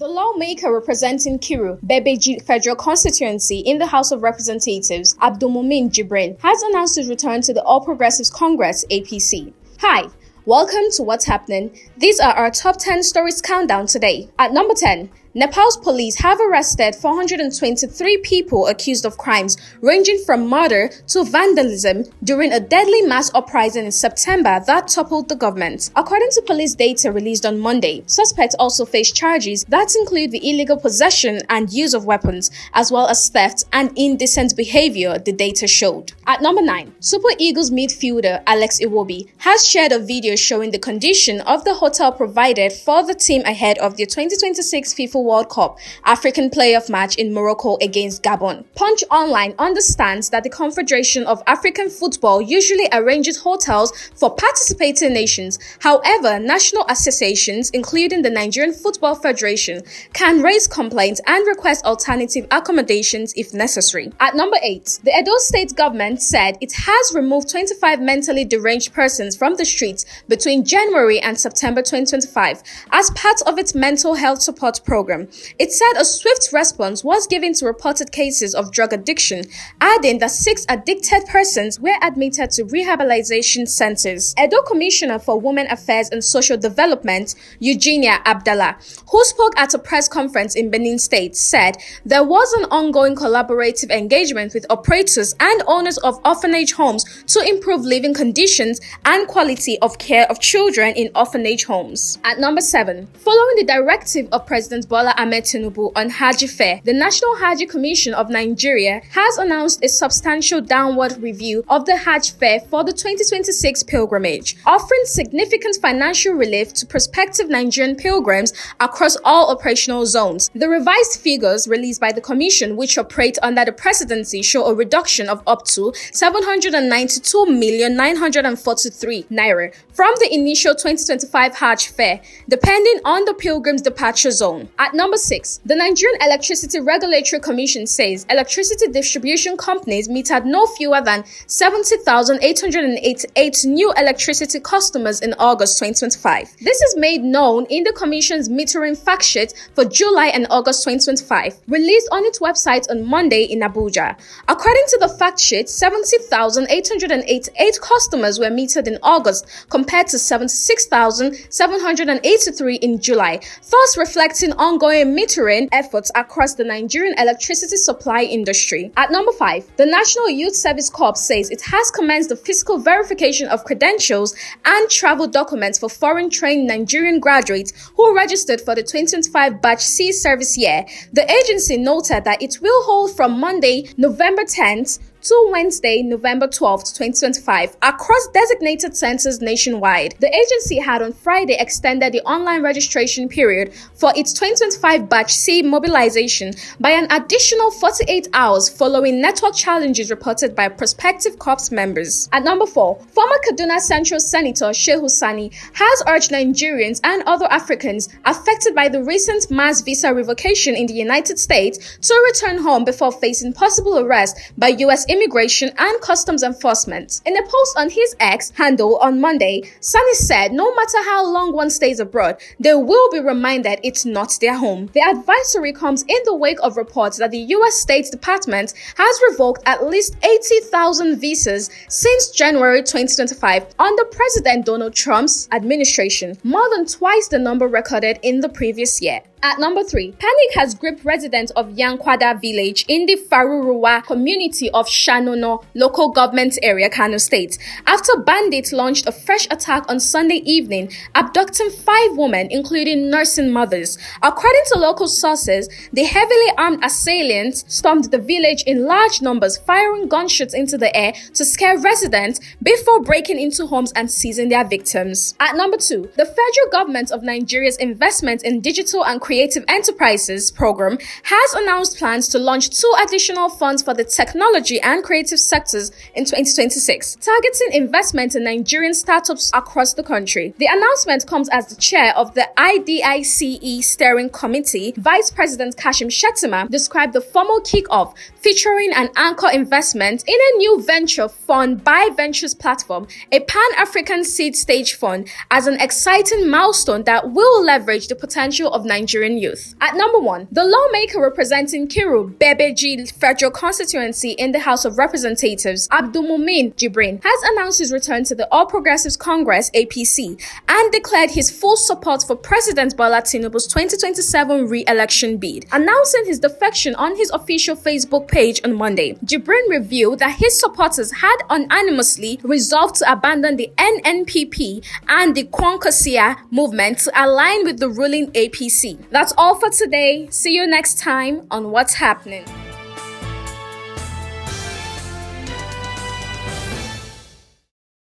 The lawmaker representing Kiru, Bebeji Federal Constituency in the House of Representatives, Jibrin, has announced his return to the All Progressives Congress, APC. Hi, welcome to What's Happening. These are our top 10 stories countdown today. At number 10, Nepal's police have arrested 423 people accused of crimes ranging from murder to vandalism during a deadly mass uprising in September that toppled the government. According to police data released on Monday, suspects also face charges that include the illegal possession and use of weapons, as well as theft and indecent behavior, the data showed. At number 9, Super Eagles midfielder Alex Iwobi has shared a video showing the condition of the hotel provided for the team ahead of the 2026 FIFA World Cup African playoff match in Morocco against Gabon. Punch Online understands that the Confederation of African Football usually arranges hotels for participating nations. However, national associations, including the Nigerian Football Federation, can raise complaints and request alternative accommodations if necessary. At number 8, the Edo State government said it has removed 25 mentally deranged persons from the streets between January and September 2025 as part of its mental health support program. It said a swift response was given to reported cases of drug addiction, adding that 6 addicted persons were admitted to rehabilitation centers. Edo Commissioner for Women Affairs and Social Development, Eugenia Abdallah, who spoke at a press conference in Benin State, said there was an ongoing collaborative engagement with operators and owners of orphanage homes to improve living conditions and quality of care of children in orphanage homes. At number 7, following the directive of President Bola Ahmed Tinubu on Hajj fare, the National Hajj Commission of Nigeria has announced a substantial downward review of the Hajj fare for the 2026 pilgrimage, offering significant financial relief to prospective Nigerian pilgrims across all operational zones. The revised figures released by the Commission, which operate under the presidency, show a reduction of up to 792,943 naira from the initial 2025 Hajj fare, depending on the pilgrim's departure zone. At number 6, the Nigerian Electricity Regulatory Commission says electricity distribution companies metered no fewer than 70,888 new electricity customers in August 2025. This is made known in the Commission's metering fact sheet for July and August 2025, released on its website on Monday in Abuja. According to the fact sheet, 70,888 customers were metered in August compared to 76,783 in July, thus reflecting ongoing metering efforts across the Nigerian electricity supply industry. At number 5, the National Youth Service Corps says it has commenced the physical verification of credentials and travel documents for foreign-trained Nigerian graduates who registered for the 2025 Batch C service year. The agency noted that it will hold from Monday, November 10th, to Wednesday, November 12th, 2025, across designated centers nationwide. The agency had on Friday extended the online registration period for its 2025 Batch C mobilization by an additional 48 hours following network challenges reported by prospective corps members. At number 4, former Kaduna Central Senator Shehu Sani has urged Nigerians and other Africans affected by the recent mass visa revocation in the United States to return home before facing possible arrest by U.S. Immigration and Customs Enforcement. In a post on his X handle on Monday, Sani said no matter how long one stays abroad, they will be reminded it's not their home. The advisory comes in the wake of reports that the U.S. State Department has revoked at least 80,000 visas since January 2025 under President Donald Trump's administration, more than twice the number recorded in the previous year. At number 3, panic has gripped residents of Yankwada village in the Faruruwa community of Shanono local government area, Kano State, after bandits launched a fresh attack on Sunday evening, abducting 5 women, including nursing mothers. According to local sources, the heavily armed assailants stormed the village in large numbers, firing gunshots into the air to scare residents before breaking into homes and seizing their victims. At number 2, the federal government of Nigeria's investment in digital and Creative Enterprises program has announced plans to launch 2 additional funds for the technology and creative sectors in 2026, targeting investment in Nigerian startups across the country. The announcement comes as the chair of the IDICE Steering Committee, Vice President Kashim Shettima, described the formal kick-off featuring an anchor investment in a new venture fund by Ventures platform, a pan-African seed stage fund, as an exciting milestone that will leverage the potential of Nigeria Nigerian youth. At number 1, the lawmaker representing Kiru Bebeji Federal Constituency in the House of Representatives, Abdulmumin Jibrin, has announced his return to the All Progressives Congress (APC) and declared his full support for President Bola Tinubu's 2027 re-election bid, announcing his defection on his official Facebook page on Monday. Jibrin revealed that his supporters had unanimously resolved to abandon the NNPP and the Kwankwasiya movement to align with the ruling APC. That's all for today. See you next time on What's Happening.